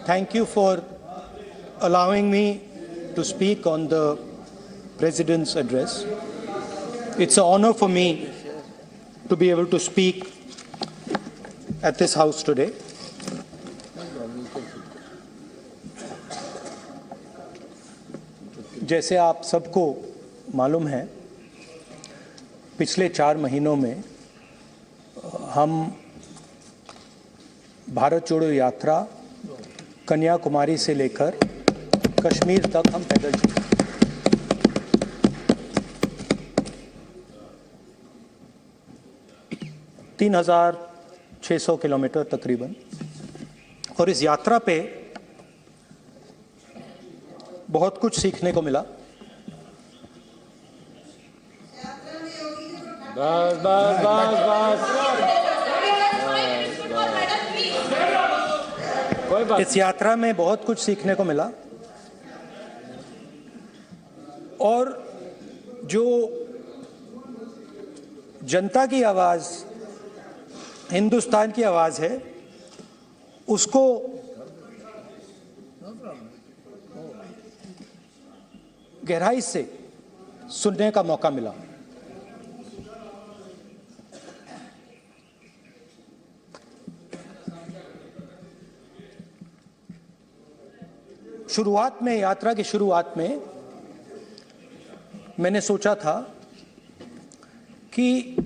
Thank you for allowing me to speak on the President's address. It's an honor for me to be able to speak at this House today. जैसे आप सबको मालूम है, पिछले 4 महीनों में हम भारत जोड़ो यात्रा कन्याकुमारी से लेकर कश्मीर तक हम पैदल चले। तीन 3,600 किलोमीटर तकरीबन। और इस यात्रा पे बहुत कुछ सीखने को मिला। बस बस बस बस कोई बात। इस यात्रा में बहुत कुछ सीखने को मिला और जो जनता की आवाज, हिंदुस्तान की आवाज है, उसको गहराई से सुनने का मौका मिला। शुरुआत में, यात्रा की शुरुआत में मैंने सोचा था कि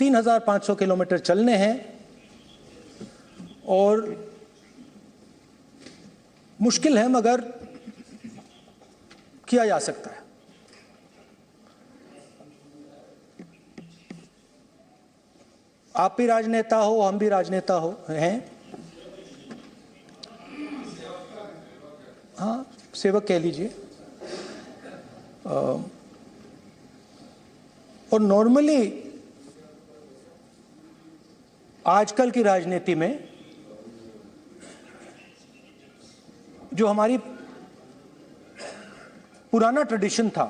3,500 किलोमीटर चलने हैं और मुश्किल है मगर किया जा सकता है। आप भी राजनेता हो, हम भी राजनेता हैं। हाँ, सेवक कह लीजिए। और नॉर्मली आजकल की राजनीति में जो हमारी पुराना ट्रेडिशन था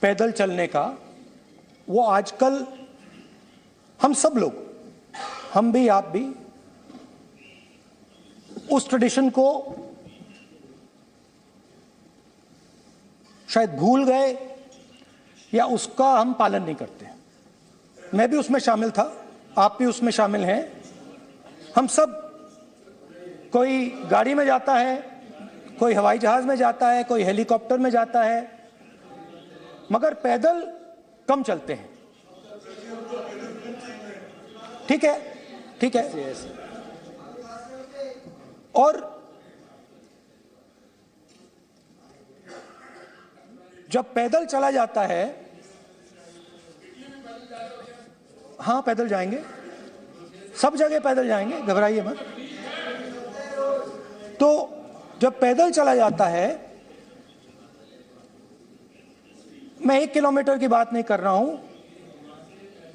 पैदल चलने का, वो आजकल हम सब लोग, हम भी आप भी, उस ट्रेडिशन को शायद भूल गए या उसका हम पालन नहीं करते। मैं भी उसमें शामिल था, आप भी उसमें शामिल हैं। हम सब, कोई गाड़ी में जाता है, कोई हवाई जहाज में जाता है, कोई हेलीकॉप्टर में जाता है, मगर पैदल कम चलते हैं। ठीक है, ठीक है। और जब पैदल चला जाता है, हाँ पैदल जाएंगे, सब जगह पैदल जाएंगे, घबराइए मत। तो जब पैदल चला जाता है, मैं 1 किलोमीटर की बात नहीं कर रहा हूं,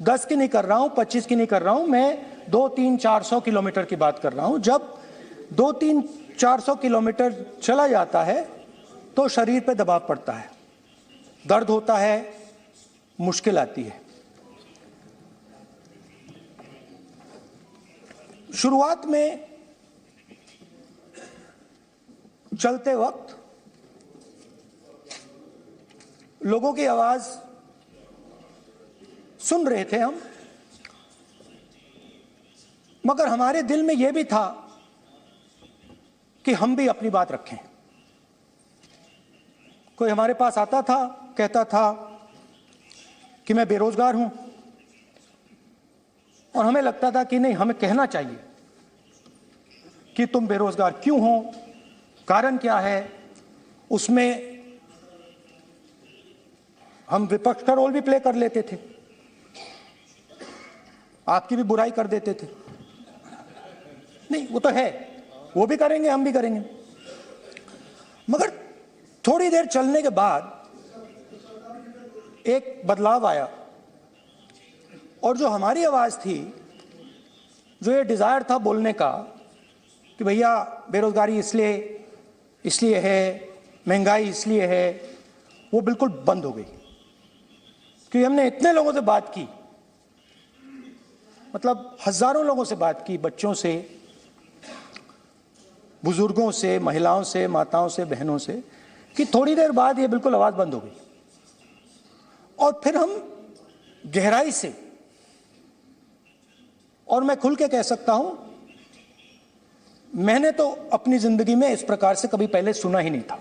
10 की नहीं कर रहा हूं, 25 की नहीं कर रहा हूं, मैं 200-400 किलोमीटर की बात कर रहा हूं। जब 200-400 किलोमीटर चला जाता है तो शरीर पे दबाव पड़ता है, दर्द होता है, मुश्किल आती है। शुरुआत में चलते वक्त लोगों की आवाज सुन रहे थे हम, मगर हमारे दिल में यह भी था कि हम भी अपनी बात रखें। कोई हमारे पास आता था, कहता था कि मैं बेरोजगार हूं, और हमें लगता था कि नहीं, हमें कहना चाहिए कि तुम बेरोजगार क्यों हो, कारण क्या है। उसमें हम विपक्ष का रोल भी प्ले कर लेते थे, आपकी भी बुराई कर देते थे। नहीं, वो तो है, वो भी करेंगे, हम भी करेंगे। मगर थोड़ी देर चलने के बाद एक बदलाव आया, और जो हमारी आवाज थी, जो ये डिजायर था बोलने का कि भैया बेरोजगारी इसलिए है, महंगाई इसलिए है, वो बिल्कुल बंद हो गई। क्योंकि हमने इतने लोगों से बात की मतलब हजारों लोगों से बात की, बच्चों से, बुजुर्गों से, महिलाओं से, माताओं से, बहनों से, कि थोड़ी देर बाद ये बिल्कुल आवाज बंद हो गई। और फिर हम गहराई से, और मैं खुल के कह सकता हूं, मैंने तो अपनी जिंदगी में इस प्रकार से कभी पहले सुना ही नहीं था।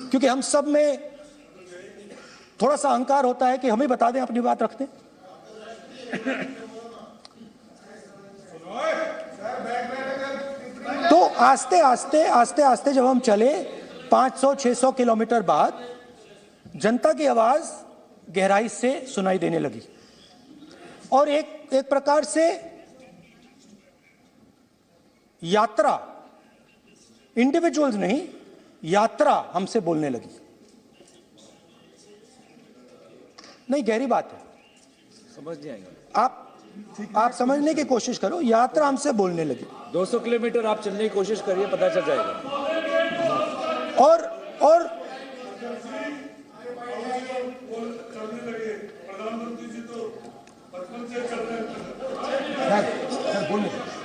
क्योंकि हम सब में थोड़ा सा अहंकार होता है कि हम ही बता दें, अपनी बात रख दें। तो आस्ते आस्ते जब हम चले 500-600 किलोमीटर बाद, जनता की आवाज गहराई से सुनाई देने लगी। और एक प्रकार से यात्रा, इंडिविजुअल्स नहीं, यात्रा हमसे बोलने लगी। नहीं, गहरी बात है, समझ नहीं आएगा। आप समझने की कोशिश करो। यात्रा हमसे बोलने लगी। 200 किलोमीटर आप चलने की कोशिश करिए, पता चल जाएगा। और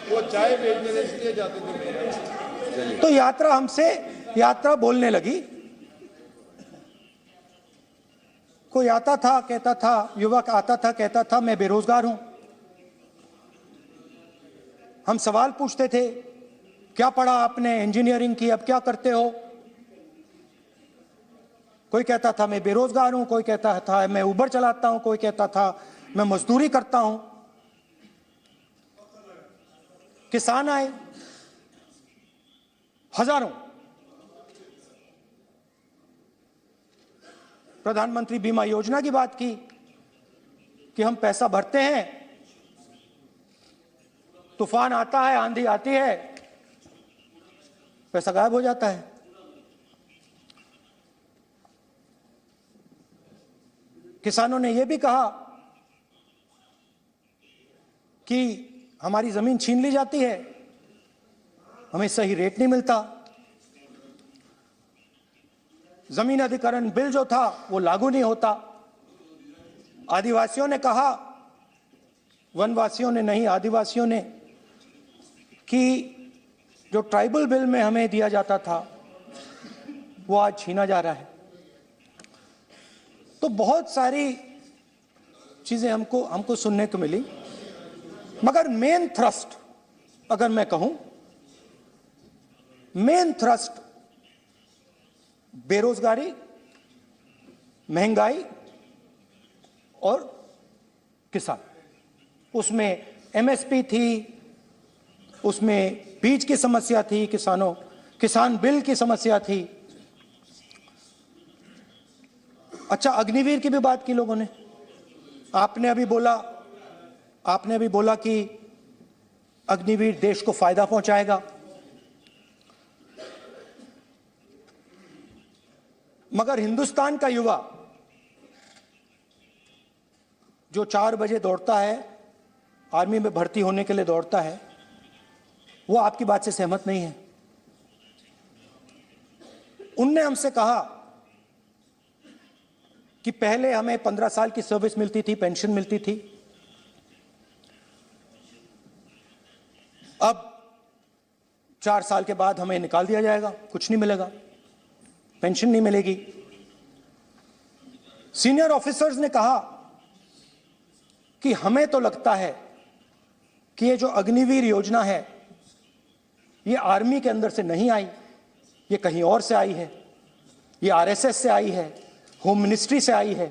वो चाय बेचने इसलिए जाते थे। तो यात्रा बोलने लगी। कोई आता था, कहता था, युवक आता था, कहता था मैं बेरोजगार हूं। हम सवाल पूछते थे, क्या पढ़ा आपने? इंजीनियरिंग की, अब क्या करते हो? कोई कहता था मैं बेरोजगार हूं, कोई कहता था मैं उबर चलाता हूं, कोई कहता था मैं मजदूरी करता हूं। किसान आए हजारों। प्रधानमंत्री बीमा योजना की बात की कि हम पैसा भरते हैं, तूफान आता है, आंधी आती है, पैसा गायब हो जाता है। किसानों ने यह भी कहा कि हमारी जमीन छीन ली जाती है, हमें सही रेट नहीं मिलता। जमीन अधिग्रहण बिल जो था वो लागू नहीं होता। आदिवासियों ने कहा, वनवासियों ने नहीं, आदिवासियों ने, कि जो ट्राइबल बिल में हमें दिया जाता था वो आज छीना जा रहा है। तो बहुत सारी चीजें हमको सुनने को मिली। मगर मेन थ्रस्ट, अगर मैं कहूं, मेन थ्रस्ट बेरोजगारी, महंगाई और किसान। उसमें एमएसपी थी, उसमें बीज की समस्या थी, किसान बिल की समस्या थी। अच्छा, अग्निवीर की भी बात की लोगों ने। आपने अभी बोला कि अग्निवीर देश को फायदा पहुंचाएगा। मगर हिंदुस्तान का युवा जो 4 बजे दौड़ता है, आर्मी में भर्ती होने के लिए दौड़ता है, वो आपकी बात से सहमत नहीं है। उनने हमसे कहा कि पहले हमें 15 साल की सर्विस मिलती थी, पेंशन मिलती थी, अब 4 साल के बाद हमें निकाल दिया जाएगा, कुछ नहीं मिलेगा, पेंशन नहीं मिलेगी। सीनियर ऑफिसर्स ने कहा कि हमें तो लगता है कि ये जो अग्निवीर योजना है ये आर्मी के अंदर से नहीं आई, ये कहीं और से आई है, ये आरएसएस से आई है, होम मिनिस्ट्री से आई है।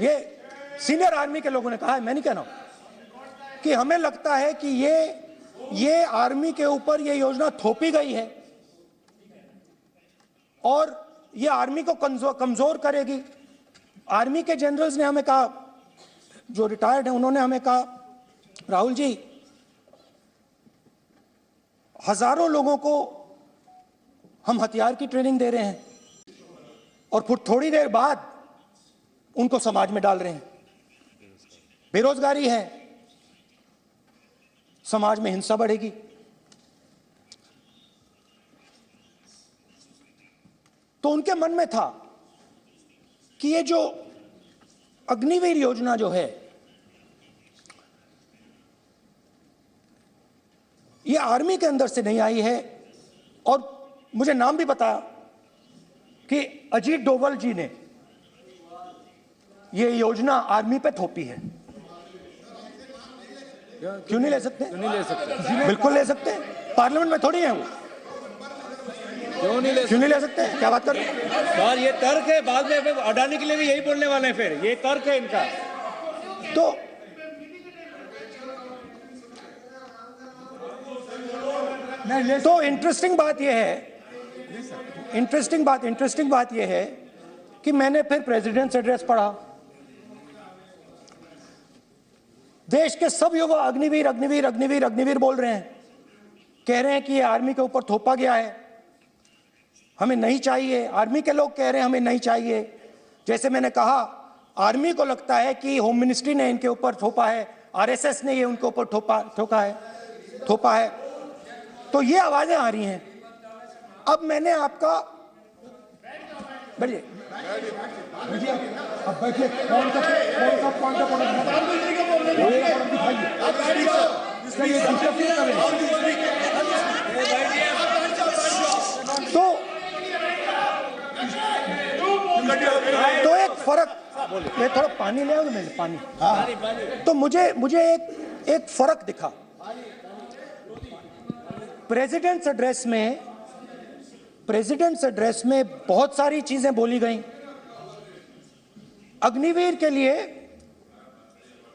ये सीनियर आर्मी के लोगों ने कहा है, मैं नहीं कह रहा हूं, कि हमें लगता है कि ये आर्मी के ऊपर ये योजना थोपी गई है और ये आर्मी को कमजोर करेगी। आर्मी के जनरल्स ने हमें कहा, जो रिटायर्ड हैं, उन्होंने हमें कहा, राहुल जी, हजारों लोगों को हम हथियार की ट्रेनिंग दे रहे हैं और फिर थोड़ी देर बाद उनको समाज में डाल रहे हैं। बेरोजगारी है, समाज में हिंसा बढ़ेगी। तो उनके मन में था कि ये जो अग्निवीर योजना जो है, ये आर्मी के अंदर से नहीं आई है, और मुझे नाम भी बताया कि अजीत डोभाल जी ने ये योजना आर्मी पे थोपी है। क्यों नहीं ले सकते? क्यों नहीं ले सकते? बिल्कुल ले सकते हैं, पार्लियामेंट में थोड़ी है वो। क्यों नहीं ले क्यों नहीं ले सकते? क्या बात कर रहे हैं? सर ये तर्क है, बाद में अडानी के लिए भी यही बोलने वाले हैं, फिर ये तर्क है इनका। तो इंटरेस्टिंग बात यह है कि मैंने फिर प्रेसिडेंट्स एड्रेस पढ़ा। देश के सब युवा अग्निवीर अग्निवीर अग्निवीर अग्निवीर बोल रहे हैं, कह रहे हैं कि ये आर्मी के ऊपर थोपा गया है, हमें नहीं चाहिए। आर्मी के लोग कह रहे हैं हमें नहीं चाहिए। जैसे मैंने कहा, आर्मी को लगता है कि होम मिनिस्ट्री ने इनके ऊपर थोपा है, आरएसएस ने ये उनके ऊपर थोपा है। तो ये आवाजें आ रही हैं। अब मैंने आपका बैठिए, अब बैठिए, कौन सा पॉइंट ऑफ ऑर्डर तो एक फर्क, मैं थोड़ा पानी ले आऊं, मैंने पानी, तो मुझे एक फर्क दिखा। प्रेसिडेंट्स एड्रेस में बहुत सारी चीजें बोली गई। अग्निवीर के लिए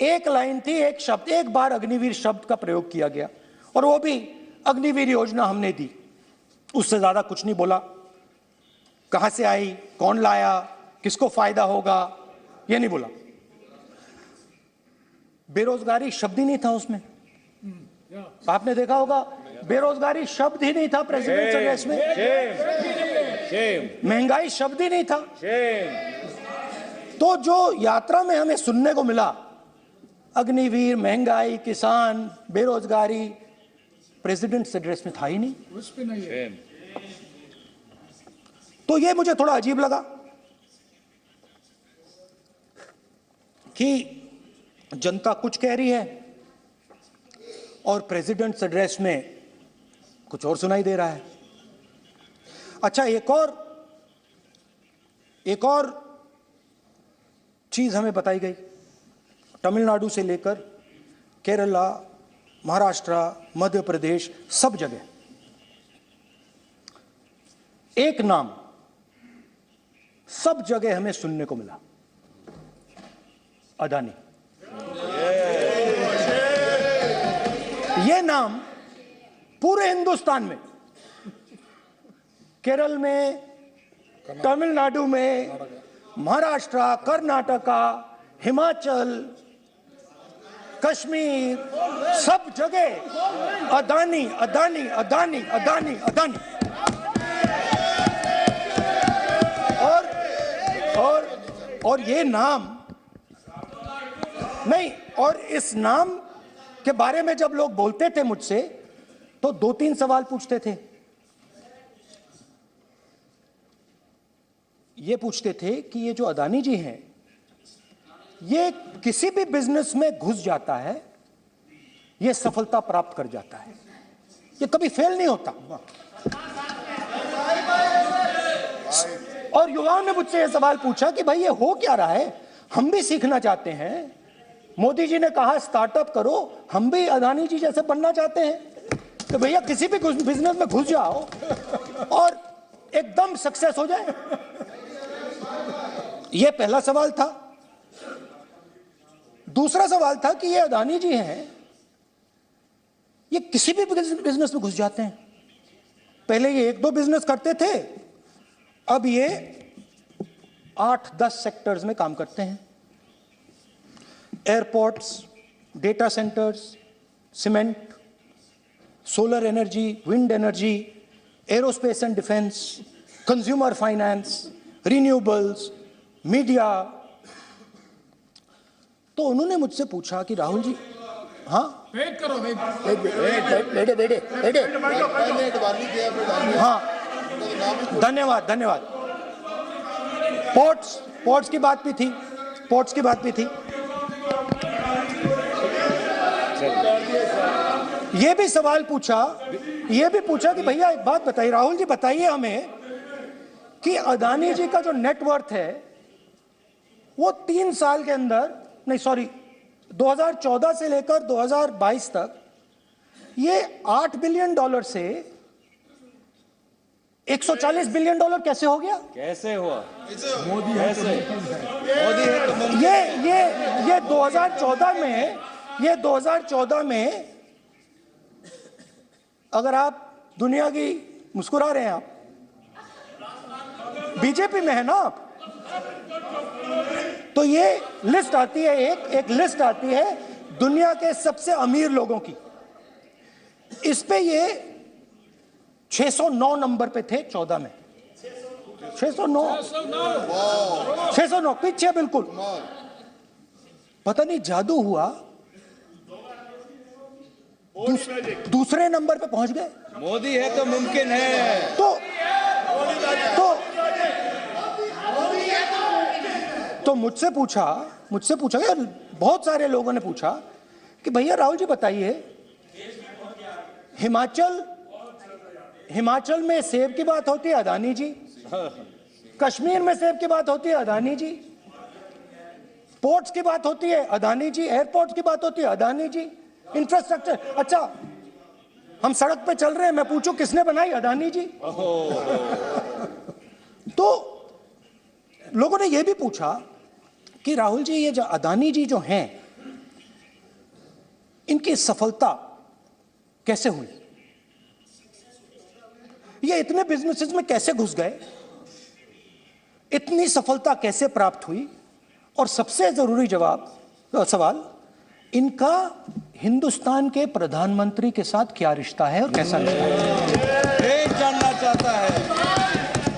एक लाइन थी, एक शब्द, एक बार अग्निवीर शब्द का प्रयोग किया गया, और वो भी अग्निवीर योजना हमने दी, उससे ज्यादा कुछ नहीं बोला। कहां से आई, कौन लाया, किसको फायदा होगा, ये नहीं बोला। बेरोजगारी शब्द ही नहीं था उसमें। आपने देखा होगा, बेरोजगारी शब्द ही नहीं था प्रेसिडेंट एड्रेस में। महंगाई शब्द ही नहीं था। तो जो यात्रा में हमें सुनने को मिला, अग्निवीर, महंगाई, किसान, बेरोजगारी, प्रेसिडेंट एड्रेस में था ही नहीं। उस पे नहीं है। तो ये मुझे थोड़ा अजीब लगा कि जनता कुछ कह रही है और प्रेसिडेंट्स एड्रेस में कुछ और सुनाई दे रहा है। अच्छा, एक और चीज हमें बताई गई। तमिलनाडु से लेकर केरला, महाराष्ट्र, मध्य प्रदेश, सब जगह एक नाम सब जगह हमें सुनने को मिला, अदानी। ये नाम पूरे हिंदुस्तान में, केरल में, तमिलनाडु में, महाराष्ट्र, कर्नाटका, हिमाचल, कश्मीर, सब जगह अदानी अदानी अदानी अदानी अदानी। और ये नाम नहीं, और इस नाम के बारे में जब लोग बोलते थे मुझसे, तो 2-3 सवाल पूछते थे। ये पूछते थे कि ये जो अदानी जी हैं, ये किसी भी बिजनेस में घुस जाता है, ये सफलता प्राप्त कर जाता है, ये कभी फेल नहीं होता। और युवाओं ने मुझसे ये सवाल पूछा कि भाई ये हो क्या रहा है, हम भी सीखना चाहते हैं। मोदी जी ने कहा स्टार्टअप करो, हम भी अदानी जी जैसे बनना चाहते हैं। तो भैया किसी भी बिजनेस में घुस जाओ और एकदम सक्सेस हो जाए। ये पहला सवाल था। दूसरा सवाल था कि ये अदानी जी हैं, ये किसी भी बिजनेस में घुस जाते हैं। पहले ये 1-2 बिजनेस करते थे, अब ये 8-10 सेक्टर्स में काम करते हैं। Airports, data centres, cement, solar energy, wind energy, aerospace and defence, consumer finance, renewables, media. तो उन्होंने मुझसे पूछा कि राहुल जी, हाँ वेट करो, बेटे हाँ, धन्यवाद। पोर्ट्स की बात भी थी। पोर्ट्स की बात भी थी। ये भी सवाल पूछा, ये भी पूछा कि भैया एक बात बताइए, राहुल जी बताइए हमें कि अदानी जी का जो नेटवर्थ है वो 3 साल के अंदर, नहीं सॉरी 2014 से लेकर 2022 तक ये $8 बिलियन से $140 बिलियन कैसे हो गया? कैसे हुआ? मोदी कैसे? मोदी है तो मुमकिन ये 2014 में अगर आप दुनिया की, मुस्कुरा रहे हैं आप, बीजेपी में है ना आप, तो ये लिस्ट आती है, एक लिस्ट आती है दुनिया के सबसे अमीर लोगों की। इस पे ये 609 नंबर पे थे 14 में। 609 पीछे बिल्कुल। पता नहीं जादू हुआ, दूसरे नंबर पे पहुंच गए। मोदी है तो मुमकिन है। तो मुझसे पूछा यार, बहुत सारे लोगों ने पूछा कि भैया राहुल जी बताइए, हिमाचल में सेब की बात होती है अदानी जी, कश्मीर में सेब की बात होती है अदानी जी, पोर्ट्स की बात होती है अदानी जी, एयरपोर्ट की बात होती है अदानी जी, इंफ्रास्ट्रक्चर, अच्छा हम सड़क पे चल रहे हैं, मैं पूछूं किसने बनाई? अदानी जी। तो लोगों ने यह भी पूछा कि राहुल जी ये जो अदानी जी जो हैं, इनकी सफलता कैसे हुई? ये इतने बिजनेसेस में कैसे घुस गए? इतनी सफलता कैसे प्राप्त हुई? और सबसे जरूरी सवाल, इनका हिंदुस्तान के प्रधानमंत्री के साथ क्या रिश्ता है और कैसा रिश्ता है? देश जानना चाहता है,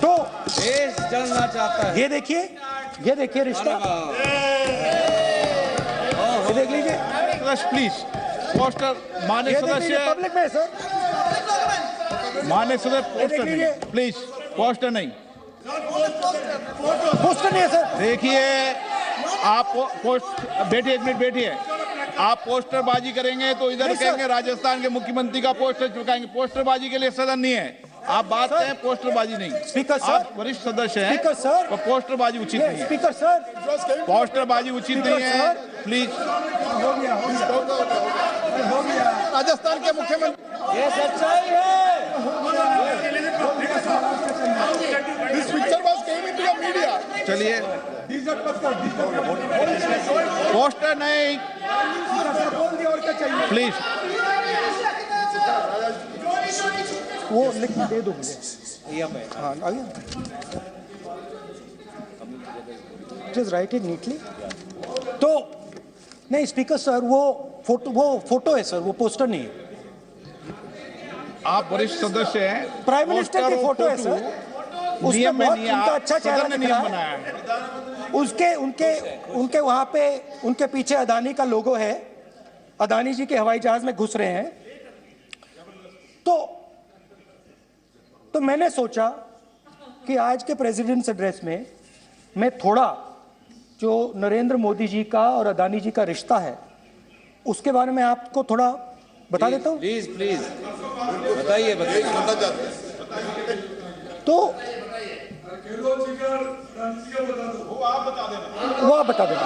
तो देश जानना चाहता है। ये देखिए रिश्ता, ये देख लीजिए। प्लीज पोस्टर माननीय सदस्य, पब्लिक में सर, माननीय सदस्य पोस्टर नहीं, प्लीज पोस्टर नहीं, पोस्टर नहीं है सर। देखिए आप बैठिए, एक मिनट बैठिए। आप पोस्टरबाजी करेंगे तो इधर कहेंगे राजस्थान के मुख्यमंत्री का पोस्टर चिपकाएंगे। पोस्टरबाजी के लिए सदन नहीं है, आप बात करें, पोस्टरबाजी नहीं। स्पीकर सर, आप वरिष्ठ सदस्य हैं, स्पीकर सर, तो पोस्टरबाजी उचित नहीं है। स्पीकर सर, पोस्टरबाजी उचित नहीं है, प्लीज। राजस्थान के मुख्यमंत्री, ये सच्चाई है। This picture was came into the media. चलिए पोस्टर नहीं, प्लीज। वो लिख दे दो मुझे। हाँ आ गया, जस्ट राइट इट नीटली। तो नहीं स्पीकर सर, वो फोटो है सर, वो पोस्टर नहीं है। आप वरिष्ठ सदस्य हैं, प्राइम मिनिस्टर की फोटो है सर, उसमें नियम में बहुत नहीं है, उनका अच्छा चेहरा सदन ने दिख रहा नियम है। बनाया है। उनके वहां पे उनके पीछे अदानी का लोगो है, अदानी जी के हवाई जहाज में घुस रहे हैं। तो मैंने सोचा कि आज के प्रेसिडेंट्स एड्रेस में मैं थोड़ा जो नरेंद्र मोदी जी का और अदानी जी का रिश्ता है उसके बारे में आपको थोड़ा बता देता हूं। प्लीज बताइए। तो वो आप बता देना।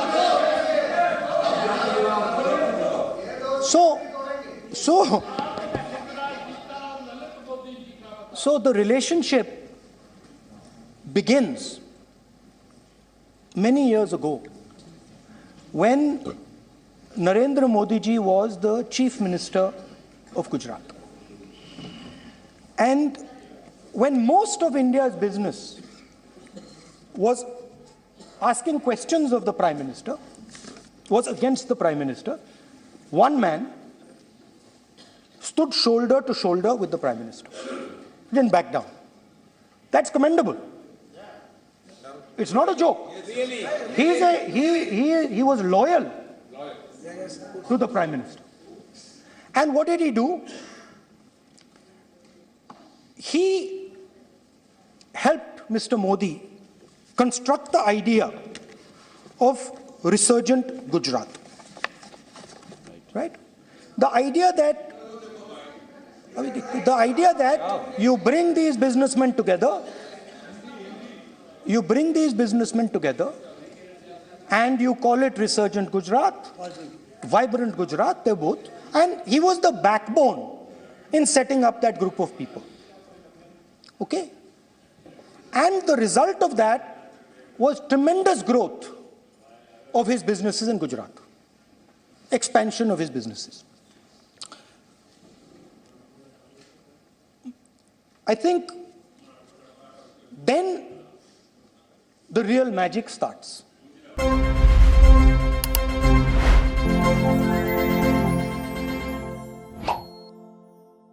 So the relationship begins many years ago when Narendra Modi ji was the Chief Minister of Gujarat. And when most of India's business was asking questions of the Prime Minister, was against the Prime Minister, one man stood shoulder to shoulder with the Prime Minister. Didn't back down. That's commendable. It's not a joke. He was loyal to the Prime Minister. And what did he do? He helped Mr. Modi construct the idea of resurgent Gujarat. Right? The idea that you bring these businessmen together, and you call it resurgent Gujarat, vibrant Gujarat, they're both. And he was the backbone in setting up that group of people. Okay? And the result of that was tremendous growth of his businesses in Gujarat. Expansion of his businesses. I think then the real magic starts.